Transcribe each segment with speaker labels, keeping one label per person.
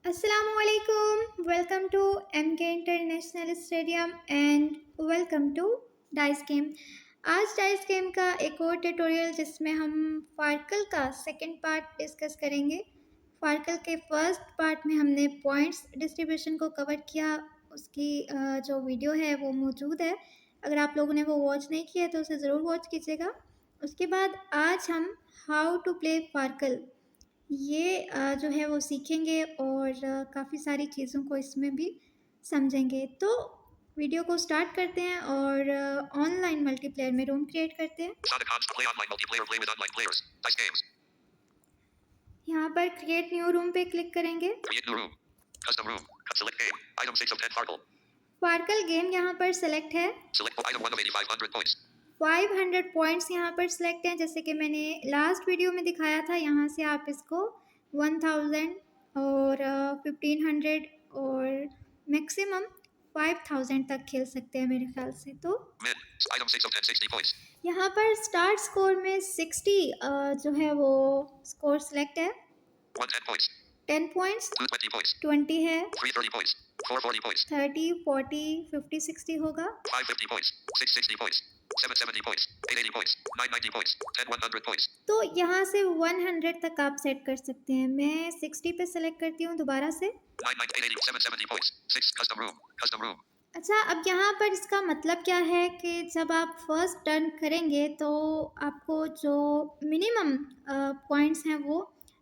Speaker 1: Assalamualaikum. Welcome to MK international stadium and welcome to dice game. आज dice game का एक और tutorial जिसमें हम फार्कल का सेकंड पार्ट डिस्कस करेंगे। फार्कल के फर्स्ट पार्ट में हमने पॉइंट्स डिस्ट्रीब्यूशन को कवर किया, उसकी जो वीडियो है वो मौजूद है। अगर आप लोगों ने वो वॉच नहीं किया तो उसे ज़रूर वॉच कीजिएगा। उसके बाद आज हम हाउ टू प्ले फार्कल ये जो है वो सीखेंगे और काफ़ी सारी चीज़ों को इसमें भी समझेंगे। तो वीडियो को स्टार्ट करते हैं और ऑनलाइन मल्टीप्लेयर में रूम क्रिएट करते हैं। यहाँ पर क्रिएट न्यू रूम पे क्लिक करेंगे। फार्कल गेम यहाँ पर सेलेक्ट है। 500 पॉइंट्स यहाँ पर सिलेक्ट हैं, जैसे कि मैंने लास्ट वीडियो में दिखाया था। यहाँ से आप इसको 1000 और 1500 और मैक्सिमम 5000 तक खेल सकते हैं मेरे ख्याल से। तो यहाँ पर स्टार्ट स्कोर में 60 जो है वो स्कोर सिलेक्ट है। 10 पॉइंट्स 20 है, 30 40 50 60 होगा। 770 तो यहाँ से 100 तक आप सेट कर सकते हैं। मैं 60 पे सेलेक्ट करती हूँ दोबारा से। अच्छा, अब यहाँ पर इसका मतलब क्या है कि जब आप फर्स्ट टर्न करेंगे तो आपको जो मिनिमम पॉइंट्स हैं वो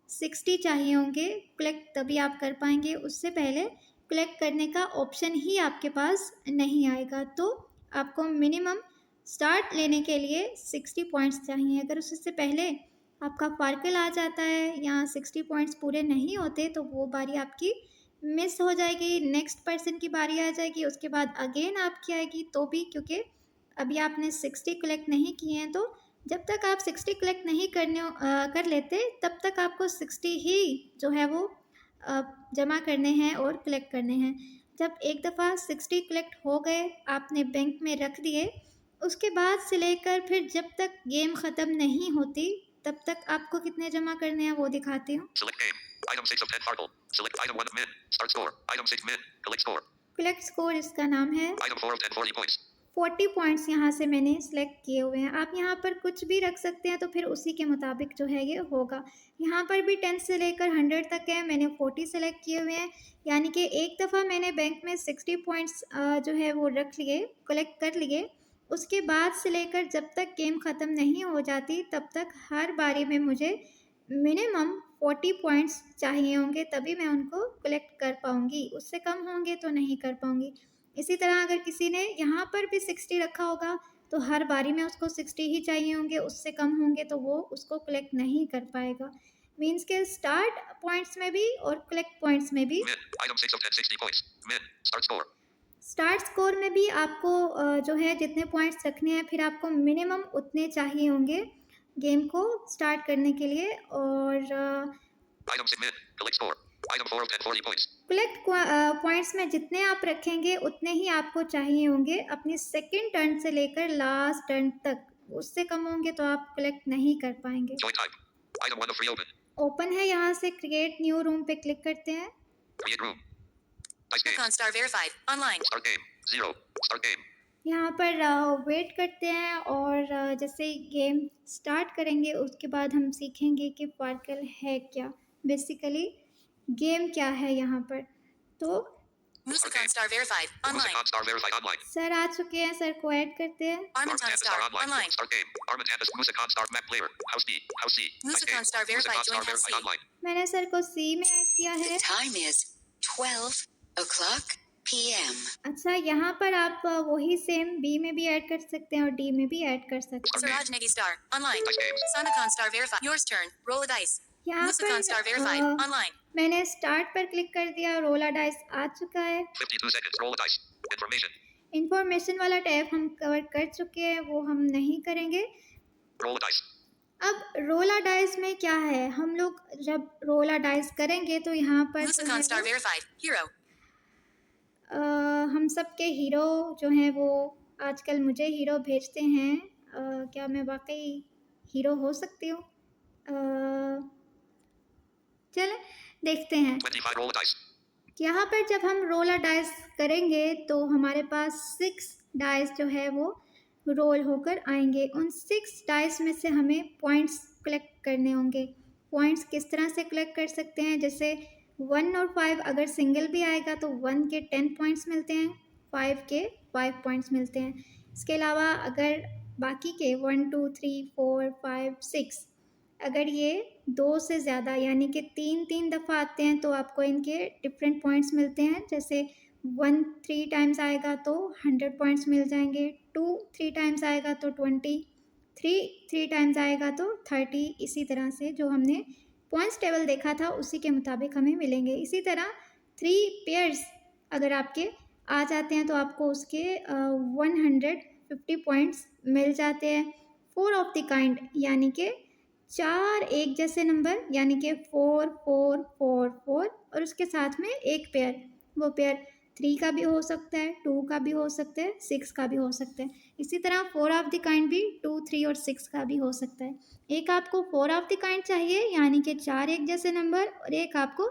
Speaker 1: 60 चाहिए होंगे। कलेक्ट तभी आप कर पाएंगे, उससे पहले कलेक्ट करने का ऑप्शन ही आपके पास नहीं आएगा। तो आपको मिनिमम स्टार्ट लेने के लिए 60 पॉइंट्स चाहिए। अगर उससे पहले आपका फार्कल आ जाता है या 60 पॉइंट्स पूरे नहीं होते तो वो बारी आपकी मिस हो जाएगी। नेक्स्ट पर्सन की बारी आ जाएगी, उसके बाद अगेन आपकी आएगी तो भी, क्योंकि अभी आपने 60 कलेक्ट नहीं किए हैं। तो जब तक आप 60 कलेक्ट नहीं कर लेते तब तक आपको 60 ही जो है वो जमा करने हैं और कलेक्ट करने हैं। जब एक दफ़ा 60 कलेक्ट हो गए, आपने बैंक में रख दिए, उसके बाद से लेकर फिर जब तक गेम ख़त्म नहीं होती तब तक आपको कितने जमा करने हैं वो दिखाती हूँ। कलेक्ट स्कोर इसका नाम है। 40 पॉइंट्स यहाँ से मैंने सेलेक्ट किए हुए हैं। आप यहाँ पर कुछ भी रख सकते हैं तो फिर उसी के मुताबिक जो है ये होगा। यहाँ पर भी 10 से लेकर 100 तक है, मैंने 40 सेलेक्ट किए हुए हैं। यानी कि एक दफ़ा मैंने बैंक में 60 पॉइंट्स जो है वो रख लिए, कलेक्ट कर लिए। उसके बाद से लेकर जब तक गेम ख़त्म नहीं हो जाती तब तक हर बारी में मुझे मिनिमम 40 पॉइंट्स चाहिए होंगे, तभी मैं उनको कलेक्ट कर पाऊँगी। उससे कम होंगे तो नहीं कर पाऊँगी। इसी तरह अगर किसी ने यहाँ पर भी 60 रखा होगा तो हर बारी में उसको 60 ही चाहिए होंगे, उससे कम होंगे तो वो उसको कलेक्ट नहीं कर पाएगा। मीन्स के स्टार्ट पॉइंट्स में भी और कलेक्ट पॉइंट्स में भी। स्टार्ट स्कोर में भी आपको जो है जितने पॉइंट्स रखने हैं, फिर आपको मिनिमम उतने चाहिए होंगे गेम को स्टार्ट करने के लिए। और कलेक्ट पॉइंट्स में जितने आप रखेंगे उतने ही आपको चाहिए होंगे अपनी सेकंड टर्न से लेकर लास्ट टर्न तक। उससे कम होंगे तो आप कलेक्ट नहीं कर पाएंगे। ओपन है, यहाँ से क्रिएट न्यू रूम पे क्लिक करते हैं। यहाँ पर वेट करते हैं और जैसे ही गेम स्टार्ट करेंगे उसके बाद हम सीखेंगे कि फार्कल है क्या, बेसिकली गेम क्या है यहाँ पर। तो सर आ चुके हैं, सर को ऐड करते हैं। मैंने सर को सी में ऐड किया है। अच्छा, यहाँ पर आप वही सेम बी में भी ऐड कर सकते हैं और डी में भी ऐड कर सकते हैं। यहाँ पर मैंने स्टार्ट पर क्लिक कर दिया, रोला डाइस आ चुका है। इंफॉर्मेशन वाला टैब हम कवर कर चुके हैं, वो हम नहीं करेंगे। अब रोला डाइस में क्या है, हम लोग जब रोला डाइस करेंगे तो यहाँ पर हम सब के हीरो जो हैं वो आजकल मुझे हीरो भेजते हैं। क्या मैं वाकई हीरो हो सकती हूँ? चलें देखते हैं। यहाँ पर जब हम रोल अ डाइस करेंगे तो हमारे पास 6 डाइस जो है वो रोल होकर आएंगे। उन 6 डाइस में से हमें पॉइंट्स कलेक्ट करने होंगे। पॉइंट्स किस तरह से कलेक्ट कर सकते हैं, जैसे 1 और 5 अगर सिंगल भी आएगा तो 1 के 10 पॉइंट्स मिलते हैं, 5 के 5 पॉइंट्स मिलते हैं। इसके अलावा अगर बाकी के 1 2 3 4 5 6 अगर ये 2 से ज़्यादा यानी कि 3 दफ़ा आते हैं तो आपको इनके डिफरेंट पॉइंट्स मिलते हैं। जैसे 1 3 टाइम्स आएगा तो 100 पॉइंट्स मिल जाएंगे, 2 3 टाइम्स आएगा तो 20, 3 टाइम्स आएगा तो 30। इसी तरह से जो हमने पॉइंट्स टेबल देखा था उसी के मुताबिक हमें मिलेंगे। इसी तरह 3 पेयर्स अगर आपके आ जाते हैं तो आपको उसके 150 पॉइंट्स मिल जाते हैं। 4 ऑफ द काइंड यानी कि 4 एक जैसे नंबर यानी कि 4 4 4 4 और उसके साथ में एक पेयर, वो पेयर 3 का भी हो सकता है, 2 का भी हो सकता है, 6 का भी हो सकता है। इसी तरह 4 ऑफ द काइंड भी 2 3 और 6 का भी हो सकता है। एक आपको 4 ऑफ द काइंड चाहिए यानी कि 4 एक जैसे नंबर, और एक आपको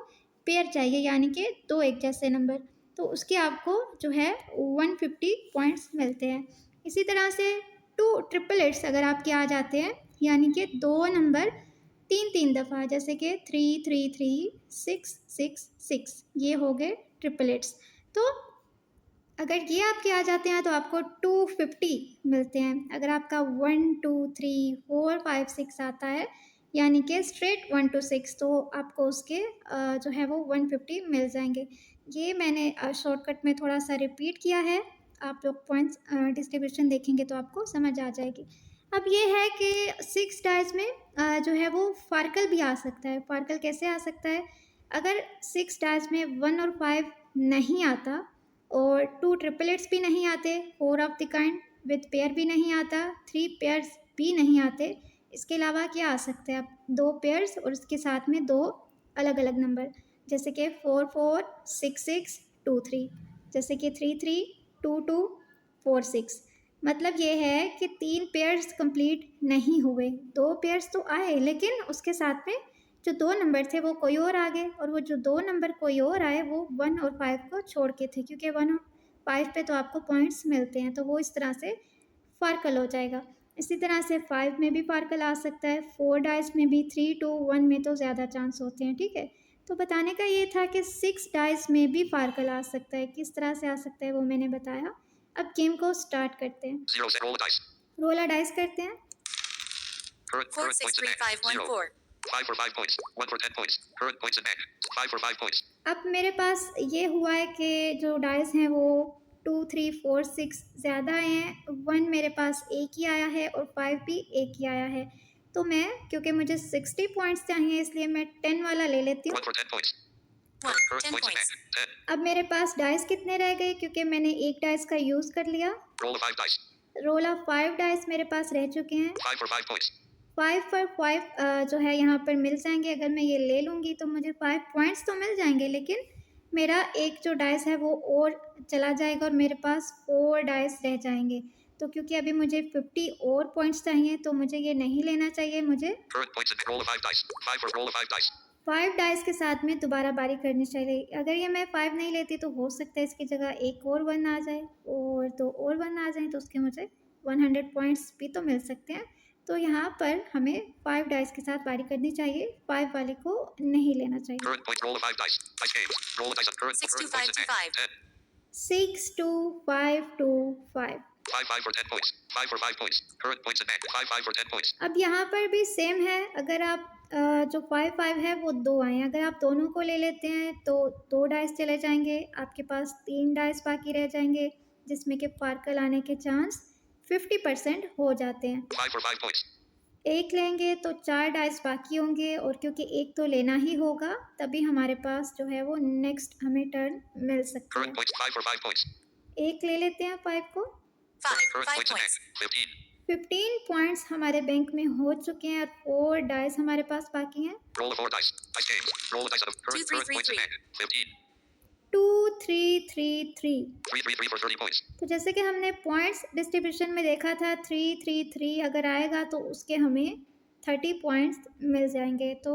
Speaker 1: पेयर चाहिए यानी कि 2 एक जैसे नंबर, तो उसके आपको जो है 150 पॉइंट्स मिलते हैं। इसी तरह से 2 ट्रिपलेट्स अगर आपके आ जाते हैं यानी कि 2 नंबर 3 दफ़ा, जैसे कि 3 3 3 6 6 6, ये हो गए ट्रिपलेट्स। तो अगर ये आपके आ जाते हैं तो आपको 250 मिलते हैं। अगर आपका 1 2 3 4 5 6 आता है यानी कि स्ट्रेट 1 to 6 तो आपको उसके जो है वो 150 मिल जाएंगे। ये मैंने शॉर्टकट में थोड़ा सा रिपीट किया है, आप लोग पॉइंट्स डिस्ट्रीब्यूशन देखेंगे तो आपको समझ आ जाएगी। अब ये है कि 6 डाइस में जो है वो फार्कल भी आ सकता है। फार्कल कैसे आ सकता है, अगर 6 डाइस में 1 और 5 नहीं आता और 2 ट्रिपलेट्स भी नहीं आते, 4 of the kind with pair भी नहीं आता, 3 पेयर्स भी नहीं आते, इसके अलावा क्या आ सकते हैं, आप 2 पेयर्स और उसके साथ में 2 अलग अलग नंबर, जैसे कि 4 4 6 6 2 3, जैसे कि 3 3 2 2 4 6। मतलब ये है कि 3 पेयर्स कंप्लीट नहीं हुए, 2 पेयर्स तो आए लेकिन उसके साथ में जो 2 नंबर थे वो कोई और आ गए, और वो जो 2 नंबर कोई और आए वो 1 और 5 को छोड़ के थे, क्योंकि 1 और 5 पे तो आपको पॉइंट्स मिलते हैं, तो वो इस तरह से फार्कल हो जाएगा। इसी तरह से 5 में भी फार्कल आ सकता है, 4 डाइस में भी, 3 2 1 में तो ज़्यादा चांस होते हैं। ठीक है, तो बताने का ये था कि 6 डाइस में भी फार्कल आ सकता है। किस तरह से आ सकता है वो मैंने बताया। अब गेम को स्टार्ट करते हैं, रोला डाइस करते हैं।
Speaker 2: 4 6 3 5 1 4 5 for 5 points, 1 for 10 points. Current points in bank, 5 for 5 points.
Speaker 1: अब मेरे पास ये हुआ है कि जो डाइस हैं वो 2 3 4 6 ज़्यादा आए हैं, 1 मेरे पास एक ही आया है और 5 भी एक ही आया है। तो मैं, क्योंकि मुझे 60 पॉइंट्स चाहिए, इसलिए मैं 10 वाला ले लेती हूँ।
Speaker 2: 1 for 10 points. 10 points. 10.
Speaker 1: अब मेरे पास डाइस कितने रह गए, क्योंकि मैंने एक डाइस का यूज़ कर लिया।
Speaker 2: Roll of 5 dice.
Speaker 1: Roll of 5 dice मेरे पास रह चुके हैं।
Speaker 2: 5 for 5 points.
Speaker 1: 5 पर 5 जो है यहाँ पर मिल जाएंगे। अगर मैं ये ले लूँगी तो मुझे 5 पॉइंट्स तो मिल जाएंगे, लेकिन मेरा एक जो डाइस है वो और चला जाएगा और मेरे पास 4 डाइस रह जाएंगे। तो क्योंकि अभी मुझे 50 और पॉइंट्स चाहिए तो मुझे ये नहीं लेना चाहिए। मुझे
Speaker 2: Current points in bank. Roll of 5 dice. 5 for roll of 5 dice.
Speaker 1: 5 dice के साथ में दोबारा बारी करनी चाहिए। अगर ये मैं 5 नहीं लेती तो हो सकता है इसकी जगह एक और 1 आ जाए और 2 और 1 आ जाए, तो उसके मुझे 100 पॉइंट्स भी तो मिल सकते हैं। तो यहाँ पर हमें 5 डाइस के साथ बारी करनी चाहिए, 5 वाले को नहीं लेना चाहिए।
Speaker 2: Current points. Roll of 5 dice. Dice games. Roll the dice. Current
Speaker 3: 6 2
Speaker 2: points
Speaker 3: 5
Speaker 2: in
Speaker 3: 2
Speaker 2: bank.
Speaker 3: 5
Speaker 2: 10.
Speaker 1: 6 2 5 2 5।
Speaker 2: 5 for 10 points. 5 for 5 points. Current points in bank. 5 for 10 points.
Speaker 1: अब यहाँ पर भी सेम है। अगर आप जो 5 5 है वो 2 आए हैं, अगर आप दोनों को ले लेते हैं तो 2 डाइस चले जाएंगे, आपके पास 3 डाइस बाकी रह जाएंगे, जिसमें कि फार्कल आने के चांस 50% हो जाते हैं।
Speaker 2: 5 for 5 points.
Speaker 1: एक लेंगे तो 4 डाइस बाकी होंगे, और क्योंकि एक तो लेना ही होगा तभी हमारे पास जो है वो नेक्स्ट हमें टर्न मिल सकती है।
Speaker 2: Current points. 5 for 5 points.
Speaker 1: एक ले लेते हैं 5 को।
Speaker 3: 5
Speaker 2: Current
Speaker 3: 5
Speaker 2: points in
Speaker 3: points
Speaker 2: bank. 15.
Speaker 1: 15 points हमारे बैंक में हो चुके हैं और 4 डाइस हमारे पास बाकी हैं।
Speaker 2: Roll of 4 dice. Dice games. Roll the dice out of
Speaker 3: 2 3
Speaker 2: current
Speaker 3: 3
Speaker 2: points in
Speaker 3: 3
Speaker 2: bank. 15.
Speaker 1: 2 3 3 3।
Speaker 2: 3 3 3 for 30 points.
Speaker 1: तो जैसे कि हमने पॉइंट्स डिस्ट्रीब्यूशन में देखा था, 3 3 3 अगर आएगा तो उसके हमें 30 पॉइंट्स मिल जाएंगे। तो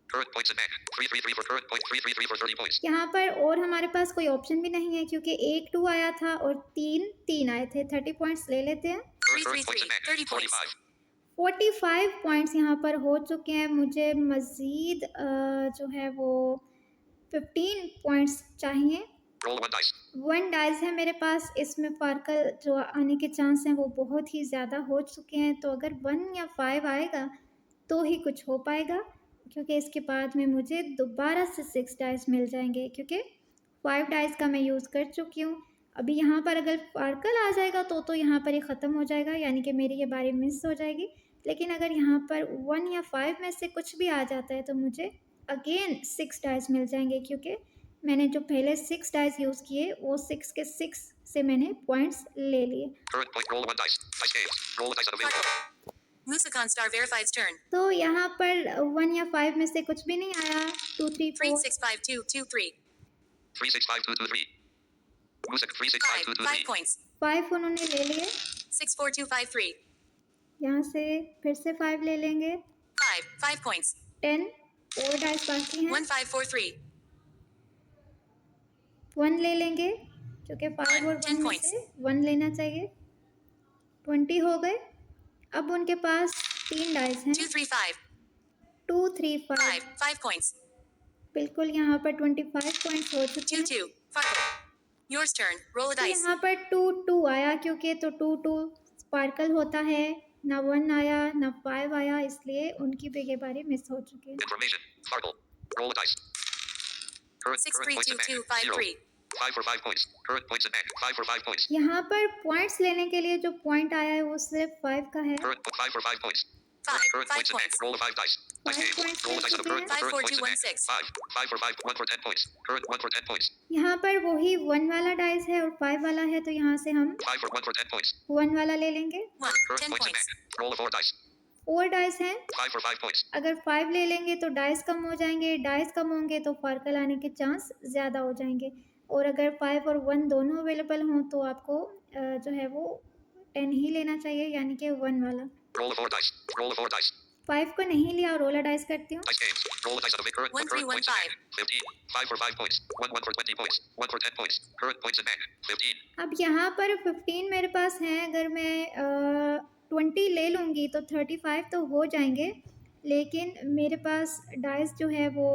Speaker 2: Current points in bank. 333 for current point. 333 for 30 points.
Speaker 1: यहाँ पर और हमारे पास कोई ऑप्शन भी नहीं है क्योंकि 1 2 आया था और 3 आए थे। 30 पॉइंट्स ले लेते हैं।
Speaker 2: 333 30 points.
Speaker 1: 45 पॉइंट्स यहाँ पर हो चुके हैं। मुझे मज़ीद जो है वो 15 पॉइंट्स चाहिए।
Speaker 2: Roll one dice.
Speaker 1: 1 डाइस है मेरे पास। इसमें स्पार्कल जो आने के चांस हैं वो बहुत ही ज़्यादा हो चुके हैं। तो अगर 1 या 5 आएगा तो ही कुछ हो पाएगा, क्योंकि इसके बाद में मुझे दोबारा से 6 डाइस मिल जाएंगे, क्योंकि 5 डाइस का मैं यूज़ कर चुकी हूँ। अभी यहाँ पर अगर स्पार्कल आ जाएगा तो यहाँ पर ये ख़त्म हो जाएगा, यानी कि मेरी ये बारी मिस हो जाएगी। लेकिन अगर यहाँ पर 1 या 5 में से कुछ भी आ जाता है तो मुझे अगेन 6 डाइस मिल जाएंगे, क्योंकि मैंने जो पहले 6 डाइस यूज़ किए वो 6 के 6 से मैंने पॉइंट्स ले लिए।
Speaker 2: Current point. Roll one dice. Dice games. Roll a dice unavailable.
Speaker 3: Musicon Star Verified's turn.
Speaker 1: तो यहाँ पर 1 या 5 में से कुछ भी नहीं आया। 2 3 4
Speaker 3: 365223.
Speaker 2: 365223. Music 365223.
Speaker 3: 5 points.
Speaker 1: 5 उन्होंने ले लिए।
Speaker 3: 64253.
Speaker 1: यहाँ से फिर से 5 ले लेंगे।
Speaker 3: 5 points.
Speaker 1: 10 और डाइस बाकी हैं।
Speaker 3: 1543.
Speaker 1: 1 ले लेंगे, क्योंकि 5 और
Speaker 3: 10
Speaker 1: 1 में
Speaker 3: points.
Speaker 1: से 1 लेना चाहिए। 20 हो गए। अब उनके पास 3 डाइस हैं।
Speaker 3: 235.
Speaker 1: 2 3 5
Speaker 3: 5 points.
Speaker 1: बिल्कुल यहाँ पर 25 पॉइंट्स हो चुके हैं।
Speaker 3: 2 2. Farkle. Yours turn. Roll a
Speaker 1: तो
Speaker 3: dice.
Speaker 1: यहाँ पर 2 2 आया, क्योंकि तो 2 2 स्पार्कल होता है। ना 1 आया ना 5 आया, इसलिए उनकी भी ये बारी मिस हो चुकी है।
Speaker 2: Information. Sparkle. Roll a dice. Current points in bank. 0.
Speaker 3: 63223.
Speaker 2: 5 for 5 points. Current points in bank. 5 for 5 points.
Speaker 1: यहाँ पर पॉइंट्स लेने के लिए जो पॉइंट आया है वो सिर्फ 5 का है।
Speaker 2: Current 5 for 5 points.
Speaker 3: 5
Speaker 2: Current points in bank.
Speaker 3: points.
Speaker 2: Roll a 5 dice. Dice
Speaker 1: 5
Speaker 2: games.
Speaker 1: points
Speaker 2: Roll a dice on the
Speaker 1: ले
Speaker 2: current,
Speaker 1: चुके हैं।
Speaker 2: current points in bank.
Speaker 3: 54216.
Speaker 2: 5. 5 for 5. 1 for 10 points. Current 1 for 10 points.
Speaker 1: यहाँ पर वही 1 वाला डाइस है और 5 वाला है, तो यहाँ से हम
Speaker 2: 5 for 1 for 10 points.
Speaker 1: 1 वाला ले लेंगे।
Speaker 3: 1.
Speaker 2: Current
Speaker 3: 10
Speaker 2: points in
Speaker 3: points.
Speaker 2: bank. Roll a 4 dice.
Speaker 1: 4 dice हैं।
Speaker 2: 5 for 5 points.
Speaker 1: अगर 5 ले लेंगे तो डाइस कम हो जाएंगे। डाइस कम होंगे तो स्पार्कल आने के चांस ज़्यादा हो जाएंगे। और अगर 5 और 1 दोनों अवेलेबल हों तो आपको जो है वो 10 ही लेना चाहिए, यानी कि 1 वाला।
Speaker 2: Roll a 4 dice. Roll a 4 dice.
Speaker 1: 5 को नहीं लिया और रोला डाइस करती हूँ।
Speaker 2: Dice games. Roll a dice on the current, current points in bank. 15. 5 for 5 points. 1 for 20 points. 1 for 10 points. Current points in bank. 15.
Speaker 1: अब यहाँ पर 15 मेरे पास हैं। अगर मैं 20 ले लूँगी तो 35 तो हो जाएंगे, लेकिन मेरे पास डाइस जो है वो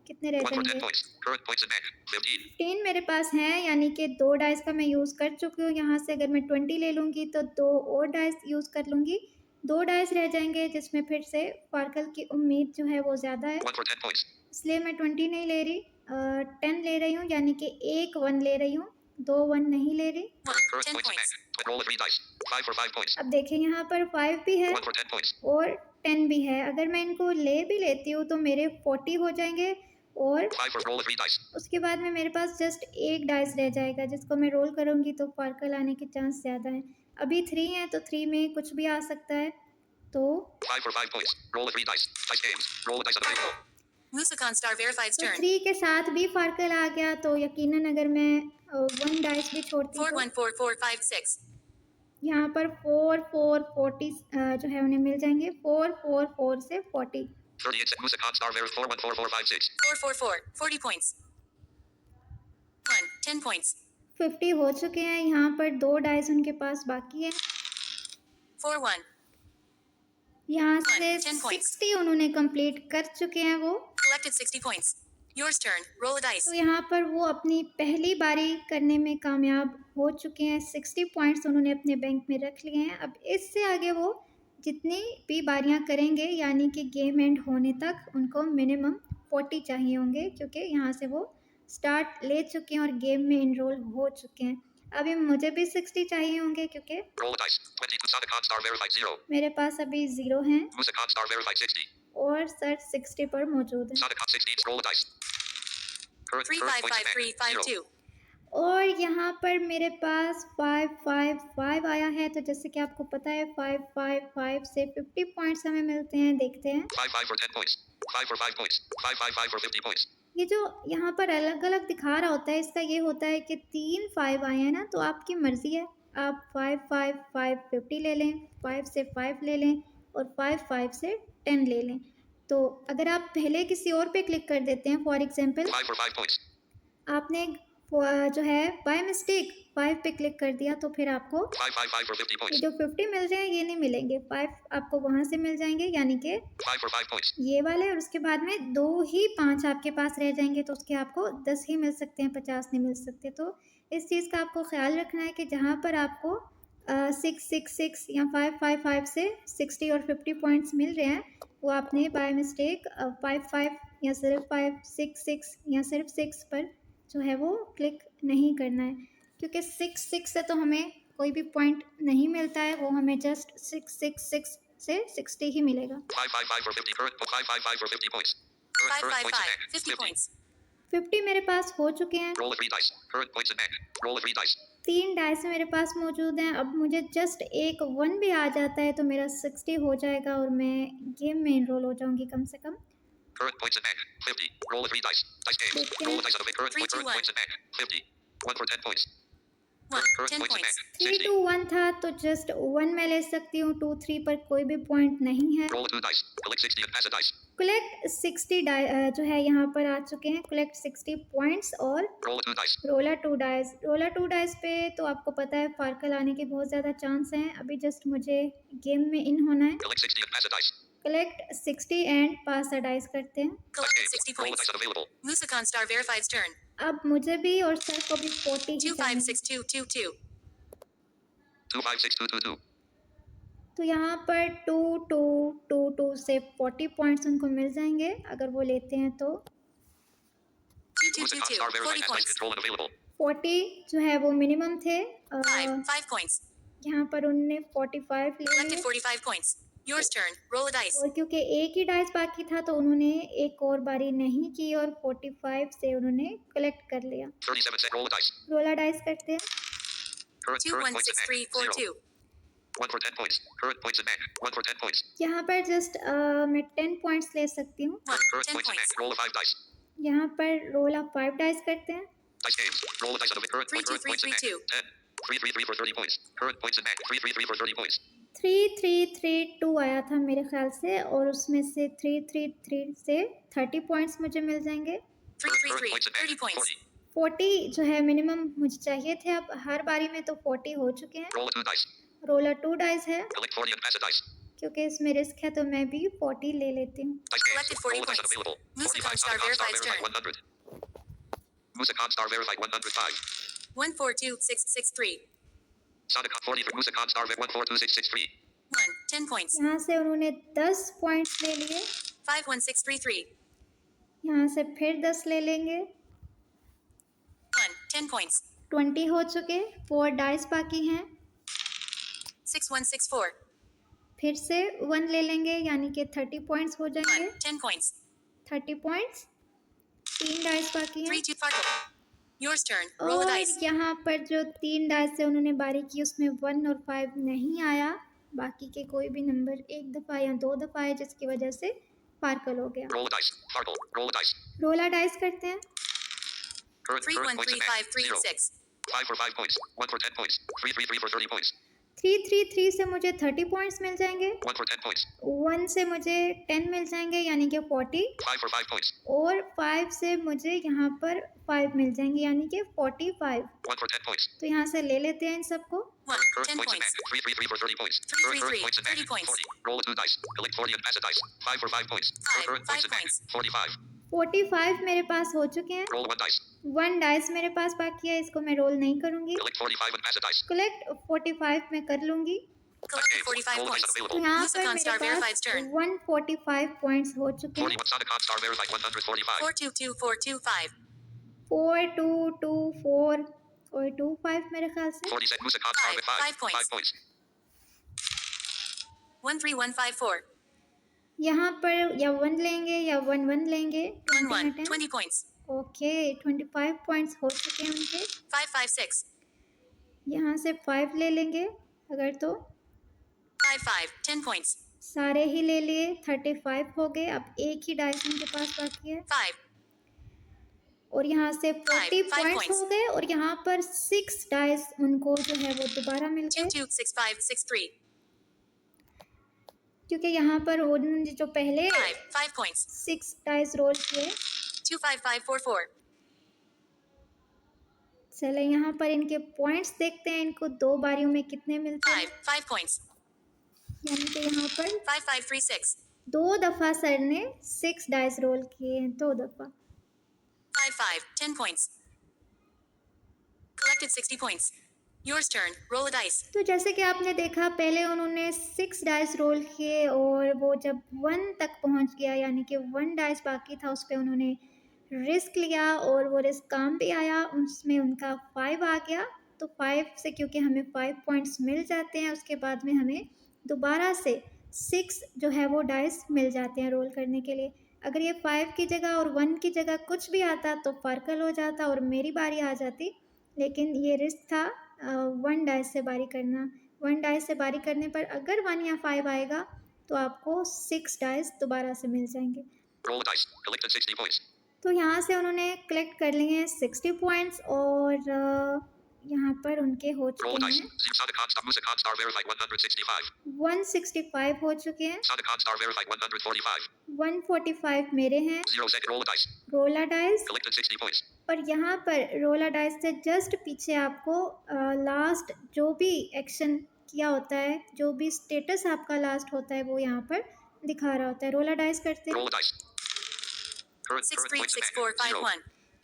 Speaker 1: कितने रह
Speaker 2: 1 for 10
Speaker 1: जाएंगे।
Speaker 2: points. Current points in bank. 15.
Speaker 1: 15 मेरे पास हैं, यानी कि 2 डाइस का मैं यूज़ कर चुकी हूँ। यहाँ से अगर मैं 20 ले लूँगी तो 2 और डाइस यूज़ कर लूँगी। 2 डाइस रह जाएंगे, जिसमें फिर से स्पार्कल की उम्मीद जो है वो ज़्यादा है,
Speaker 2: 1 for 10 points.
Speaker 1: इसलिए मैं 20 नहीं ले रही। 10 ले रही हूँ, यानी कि 1 1 ले रही हूँ, 2 1 नहीं ले rही।
Speaker 3: 1.
Speaker 2: Current
Speaker 3: 10
Speaker 2: points in
Speaker 3: points.
Speaker 2: bank. Roll a 3 dice. 5 for 5 points.
Speaker 1: अब देखिए यहाँ पर 5 भी है
Speaker 2: 1 for 10 points.
Speaker 1: और 10 भी है। अगर मैं इनको ले भी लेती हूँ तो मेरे 40 हो जाएंगे और
Speaker 2: 5 for roll a 3 dice.
Speaker 1: उसके बाद में मेरे पास जस्ट 1 डाइस रह जाएगा, जिसको मैं रोल करूँगी तो स्पार्कल आने के चांस ज़्यादा हैं। अभी 3 है तो 3 में कुछ भी आ सकता है। तो
Speaker 2: 5 for 5 points. Roll a 3 dice. Dice games. Roll a dice unavailable.
Speaker 3: Musicon Star Verified's turn.
Speaker 1: 3 के साथ भी स्पार्कल आ गया तो यकीनन अगर मैं 1 डाइस भी छोड़ती हूँ
Speaker 3: 414456.
Speaker 1: यहाँ पर 4 4 40 जो है उन्हें मिल जाएंगे। 4 4 4 से 40।
Speaker 2: 38 Musicon Star Verif 414456.
Speaker 3: 444. 40 points. 1. 10 points.
Speaker 1: 50 हो चुके हैं। यहाँ पर 2 डाइस उनके पास बाकी है।
Speaker 3: 4 1.
Speaker 1: यहाँ से
Speaker 3: 10 points.
Speaker 1: 60 उन्होंने कंप्लीट कर चुके हैं वो।
Speaker 3: Collected 60 points. Yours turn. Roll a dice.
Speaker 1: तो यहाँ पर वो अपनी पहली बारी करने में कामयाब हो चुके हैं। 60 पॉइंट्स उन्होंने अपने बैंक में रख लिए हैं। अब इससे आगे वो जितनी भी बारियाँ करेंगे, यानी कि गेम एंड होने तक उनको मिनिमम 40 चाहिए होंगे, क्योंकि यहाँ से वो स्टार्ट ले चुके हैं और गेम में इनरोल हो चुके हैं। अभी मुझे भी 60 चाहिए होंगे, क्योंकि
Speaker 2: Roll a dice. 22 Sonicon Star Verified 0.
Speaker 1: मेरे पास अभी 0 हैं
Speaker 2: Musicon Star Verified 60.
Speaker 1: और सर 60 पर मौजूद है।
Speaker 2: Sonicon 16. Roll a dice. Current points in bank. 0.
Speaker 3: 355352.
Speaker 1: और यहाँ पर मेरे पास 5 5 5 आया है। तो जैसे कि आपको पता है 5 5 5 से 50 पॉइंट्स हमें मिलते हैं। देखते हैं
Speaker 2: 5 5 for 10 points. 5 for 5 points. 5 5 5 for 50 points.
Speaker 1: ये जो यहाँ पर अलग अलग दिखा रहा होता है, इसका ये होता है कि 3 5 आए हैं ना, तो आपकी मर्ज़ी है। आप 5 5 5 50 ले लें, 5 से 5 ले लें और 5 5 से 10 ले लें। तो अगर आप पहले किसी और पे क्लिक कर देते हैं, फॉर एग्जांपल
Speaker 2: 5 for 5 points.
Speaker 1: आपने जो है बाय मिस्टेक 5 पे क्लिक कर दिया, तो फिर आपको
Speaker 2: 5 5 5 for 50
Speaker 1: ये
Speaker 2: points.
Speaker 1: जो 50 मिल रहे हैं ये नहीं मिलेंगे, 5 आपको वहाँ से मिल जाएंगे, यानी कि
Speaker 2: 5 for 5 points.
Speaker 1: ये वाले, और उसके बाद में 2 ही 5 आपके पास रह जाएंगे, तो उसके आपको 10 ही मिल सकते हैं, 50 नहीं मिल सकते। तो इस चीज़ का आपको ख्याल रखना है कि जहाँ पर आपको 6 6 6 या 5 5 5 से 60 और 50 पॉइंट्स मिल रहे हैं, वो आपने बाय मिस्टेक 5 5 या सिर्फ 5 6 6 या सिर्फ 6 पर जो है वो क्लिक नहीं करना है, क्योंकि 6 6 से तो हमें कोई भी पॉइंट नहीं मिलता है, वो हमें जस्ट 6 6 6 से 60 ही मिलेगा।
Speaker 2: 5 5 5 for 50. Current 5 5 5 for 50 points.
Speaker 3: 5
Speaker 2: Current
Speaker 3: 5
Speaker 2: points in
Speaker 3: 5.
Speaker 2: bank.
Speaker 3: 50 points.
Speaker 1: 50 मेरे पास हो चुके हैं,
Speaker 2: Roll of 3 dice. Current points in bank. Roll of 3 dice.
Speaker 1: 3 dice मेरे पास मौजूद हैं। अब मुझे जस्ट एक 1 भी आ जाता है तो मेरा 60 हो जाएगा और मैं गेम में इनरोल हो जाऊंगी कम से कम।
Speaker 2: Current points in bank. 50. Roll of 3 dice. Dice games.
Speaker 1: देखते
Speaker 2: Roll
Speaker 1: हैं,
Speaker 2: a dice on the current,
Speaker 3: 3, 2,
Speaker 2: current
Speaker 3: 1.
Speaker 2: points in bank. 50. 1 for 10 points.
Speaker 3: 1.
Speaker 2: Current
Speaker 3: 10
Speaker 2: points in
Speaker 3: points.
Speaker 2: bank.
Speaker 1: 3
Speaker 2: 60.
Speaker 1: to 1 था तो जस्ट 1 मैं ले सकती हूँ, 2 3 पर कोई भी पॉइंट नहीं है।
Speaker 2: Roll of 2 dice. Collect 60 and pass a dice.
Speaker 1: Collect 60 जो है यहाँ पर आ चुके हैं, कलेक्ट 60 पॉइंट्स और
Speaker 2: Roll of 2 dice.
Speaker 1: Roller 2 dice. Roller 2 dice पे तो आपको पता है फार्कल आने के बहुत ज़्यादा चांस हैं। अभी जस्ट मुझे गेम में इन होना है।
Speaker 2: Collect 60 and pass a dice.
Speaker 1: Collect 60 and pass a dice करते हैं।
Speaker 2: Dice
Speaker 3: Collected
Speaker 2: games.
Speaker 3: 60
Speaker 2: Roll a
Speaker 3: points.
Speaker 2: dice unavailable.
Speaker 3: Musicon Star Verified's turn.
Speaker 1: अब मुझे भी और सर को भी 40 ही
Speaker 3: 2 5
Speaker 1: चाहिए।
Speaker 3: 6 2 2 2.
Speaker 2: 2 5 6 2 2 2.
Speaker 1: तो यहाँ पर 2 2 2 2 से 40 pॉइंट्स उनको मिल जाएंगे अगर वो लेते हैं तो।
Speaker 3: 2 2 2
Speaker 2: Musicon
Speaker 3: 2.
Speaker 2: Star
Speaker 3: 40
Speaker 2: verified as dice
Speaker 3: points.
Speaker 2: control unavailable.
Speaker 1: 40 जो है वो मिनिमम थे।
Speaker 3: 5 points.
Speaker 1: यहाँ पर उन्होंने 45 ले
Speaker 3: Collected
Speaker 1: लिए,
Speaker 3: 45 points. Yours turn. Roll a dice.
Speaker 1: और क्योंकि एक ही डाइस बाकी था तो उन्होंने एक और बारी नहीं की और 45 से उन्होंने कलेक्ट कर लिया।
Speaker 2: 37 cent. Roll a dice.
Speaker 1: रोला डाइस करते हैं।
Speaker 2: Current,
Speaker 3: 2
Speaker 2: current
Speaker 3: 1
Speaker 2: points in
Speaker 3: 6 3
Speaker 2: bank.
Speaker 3: 4
Speaker 2: 0.
Speaker 3: 2.
Speaker 2: 1 for 10 points. Current points in bank. 1 for 10 points.
Speaker 1: यहाँ पर जस्ट मैं 10 पॉइंट्स ले सकती हूँ।
Speaker 3: 1.
Speaker 2: Current
Speaker 3: 10
Speaker 2: points in
Speaker 3: points.
Speaker 2: bank. Roll a 5 dice.
Speaker 1: यहाँ पर रोल ऑफ 5 डाइस करते हैं।
Speaker 2: Dice games. Roll a dice on the current,
Speaker 3: 3 2
Speaker 2: current
Speaker 3: 3
Speaker 2: points in
Speaker 3: 3
Speaker 2: bank.
Speaker 3: 2.
Speaker 2: 10. 3 3 3 for 30 points. Current points in bank. 3 3 3 for 30 points.
Speaker 1: 3 3 3 2 आया था मेरे ख्याल से, और उसमें से 3 3 3 से 30 पॉइंट्स मुझे मिल जाएंगे।
Speaker 3: 3 3
Speaker 2: Current
Speaker 3: 3.
Speaker 2: points in bank.
Speaker 3: 30 points.
Speaker 2: 40.
Speaker 1: 40 जो है मिनिमम मुझे चाहिए थे, अब हर बारी में तो 40 हो चुके हैं।
Speaker 2: Roll a 2 dice.
Speaker 1: Roller 2 dice है,
Speaker 2: Collect 40 and pass a dice.
Speaker 1: क्योंकि इसमें रिस्क है तो मैं भी 40 ले लेती हूँ।
Speaker 2: Dice games.
Speaker 3: Collected 40
Speaker 2: Roll a dice
Speaker 3: points.
Speaker 2: unavailable.
Speaker 3: Musicon
Speaker 2: 45
Speaker 3: Star
Speaker 2: Musicon Star
Speaker 3: Verified's
Speaker 2: verified
Speaker 3: turn.
Speaker 2: 100. Musicon Star verified 105.
Speaker 3: 1 4 2 6 6 3.
Speaker 2: Sonic 40 for Musicon Star 142663.
Speaker 3: 1. 10 points.
Speaker 1: यहाँ से उन्होंने 10 पॉइंट्स ले लिए,
Speaker 3: 5 1 6 3 3.
Speaker 1: यहाँ से फिर 10 ले लेंगे,
Speaker 3: 1. 10 points.
Speaker 1: 20 हो चुके, 4 डाइस बाकी हैं।
Speaker 3: 6 1 6 4.
Speaker 1: फिर से 1 ले लेंगे, यानी कि 30 पॉइंट्स हो जाएंगे।
Speaker 3: 1. 10 points.
Speaker 1: 30 पॉइंट्स, 3 डाइस बाकी हैं।
Speaker 3: 3 2 Farkle. Yours turn. Roll a
Speaker 1: और
Speaker 3: dice.
Speaker 1: यहाँ पर जो 3 डाइस से उन्होंने बारी की उसमें 1 और 5 नहीं आया, बाकी के कोई भी नंबर एक दफ़ा या 2 दफ़ा आए, जिसकी वजह से फार्कल हो गया।
Speaker 2: Roll a dice. Farkle. Roll a dice.
Speaker 1: रोला डाइस करते हैं।
Speaker 2: Current,
Speaker 3: 3
Speaker 2: current
Speaker 3: 1
Speaker 2: points
Speaker 3: 3
Speaker 2: in bank.
Speaker 3: 5 3
Speaker 2: 0.
Speaker 3: 6.
Speaker 2: 5 for 5 points. 1 for 10 points. 3 3 3 for 30 points.
Speaker 1: 3 3 3 से मुझे 30 पॉइंट्स मिल जाएंगे।
Speaker 2: 1 for 10 points.
Speaker 1: 1 से मुझे 10 मिल जाएंगे, यानी कि 40,
Speaker 2: 5 for 5 points.
Speaker 1: और 5 से मुझे यहाँ पर 5 मिल जाएंगे, यानी कि 45।
Speaker 2: 1 for 10 points.
Speaker 1: तो यहाँ से ले लेते हैं इन सबको।
Speaker 3: 1.
Speaker 2: Current
Speaker 3: 10
Speaker 2: points in
Speaker 3: points.
Speaker 2: bank. 3 3 3 for 30 points.
Speaker 3: 3
Speaker 2: Current,
Speaker 3: 3
Speaker 2: current
Speaker 3: 3.
Speaker 2: points in bank.
Speaker 3: 30 points.
Speaker 2: 40. Roll a 2 dice. Collect 40 and pass a dice. 5 for 5 points.
Speaker 3: Five,
Speaker 2: Current points
Speaker 3: 5
Speaker 2: in bank.
Speaker 3: points.
Speaker 2: 45.
Speaker 1: 45 मेरे पास हो चुके हैं।
Speaker 2: Roll 1 dice.
Speaker 1: 1 डाइस मेरे पास बाकी है, इसको मैं role नहीं करूँगी।
Speaker 2: Collect 45 and pass a dice.
Speaker 1: Collect 45 मैं कर लूँगी।
Speaker 3: Collected 45
Speaker 2: Roll a dice
Speaker 3: points.
Speaker 1: तो
Speaker 2: available.
Speaker 1: यहाँ पर
Speaker 3: Musicon
Speaker 1: मेरे
Speaker 3: Star Verified's
Speaker 1: पास
Speaker 3: turn.
Speaker 1: 145 पॉइंट्स हो चुके हैं।
Speaker 2: 41 Sonic Star verified 145.
Speaker 3: 4 2 2 4 2 5.
Speaker 1: 4 2 2 4 और 2 5 मेरे ख्याल से।
Speaker 2: 40 cent Musicon Star with 5.
Speaker 3: 5 points.
Speaker 2: 5 points.
Speaker 3: 1 3 1 5 4.
Speaker 1: यहाँ पर या 1 लेंगे या 1 1 लेंगे।
Speaker 3: 1 1.
Speaker 1: 20
Speaker 3: 20 points.
Speaker 1: ओके, 25 पॉइंट्स हो चुके हैं उनके।
Speaker 3: 5 5 6.
Speaker 1: यहाँ से 5 ले लेंगे अगर तो।
Speaker 3: 5 5. 10 points.
Speaker 1: सारे ही ले लिए, 35 हो गए। अब एक ही डाइस उनके पास बाकी है,
Speaker 3: 5.
Speaker 1: और यहाँ से 40
Speaker 3: 5
Speaker 1: पॉइंट्स
Speaker 3: points.
Speaker 1: हो गए, और यहाँ पर 6 डाइस उनको जो है वो दोबारा मिल
Speaker 3: 2
Speaker 1: गए।
Speaker 3: 2 6 5 6 3.
Speaker 1: क्योंकि यहाँ पर उन्होंने जो पहले
Speaker 3: 5 points.
Speaker 1: 6 डाइस रोल किए।
Speaker 3: 2 5 5 4 4.
Speaker 1: चले यहाँ पर इनके पॉइंट्स देखते हैं, इनको 2 बारियों में कितने मिलते हैं।
Speaker 3: 5 points.
Speaker 1: यानी कि यहाँ पर
Speaker 3: 5 5 3 6.
Speaker 1: 2 दफ़ा सर ने 6 डाइस रोल किए हैं, 2 दफ़ा।
Speaker 3: 5 5 10 points. Collected 60 points. Yours turn. Roll a dice.
Speaker 1: तो जैसे कि आपने देखा पहले उन्होंने 6 डाइस रोल किए और वो जब 1 तक पहुंच गया, यानी कि 1 डाइस बाकी था, उस पर उन्होंने रिस्क लिया और वो रिस्क काम भी आया, उसमें उनका 5 आ गया। तो 5 से क्योंकि हमें 5 पॉइंट्स मिल जाते हैं, उसके बाद में हमें दोबारा से 6 जो है वो डाइस मिल जाते हैं रोल करने के लिए। अगर ये 5 की जगह और 1 की जगह कुछ भी आता तो फार्कल हो जाता और मेरी बारी आ जाती, लेकिन ये रिस्क था 1 डाइस से बारी करना। 1 डाइस से बारी करने पर अगर 1 या 5 आएगा तो आपको 6 डाइस दोबारा से मिल जाएंगे।
Speaker 2: Roll a dice. Collected 60 points.
Speaker 1: तो यहाँ से उन्होंने कलेक्ट कर लिए हैं 60 पॉइंट्स और यहाँ पर उनके हो
Speaker 2: Roll a
Speaker 1: चुके
Speaker 2: dice.
Speaker 1: हैं
Speaker 2: Sadakon star Musicon star verified 165.
Speaker 1: 165 हो चुके हैं,
Speaker 2: Sadakon star verified 145.
Speaker 1: 145 मेरे हैं।
Speaker 2: 0 second roll a dice.
Speaker 1: रोला डाइस
Speaker 2: Collected 60 points.
Speaker 1: और यहाँ पर रोला डाइस से जस्ट पीछे आपको लास्ट जो भी एक्शन किया होता है, जो भी स्टेटस आपका लास्ट होता है, वो यहाँ पर दिखा रहा होता है। रोला डाइस करते हैं।
Speaker 2: Roll a dice. Current
Speaker 3: 6
Speaker 2: current
Speaker 3: 3
Speaker 2: points in
Speaker 3: 6
Speaker 2: bank.
Speaker 3: 4 5
Speaker 2: 0.
Speaker 3: 1.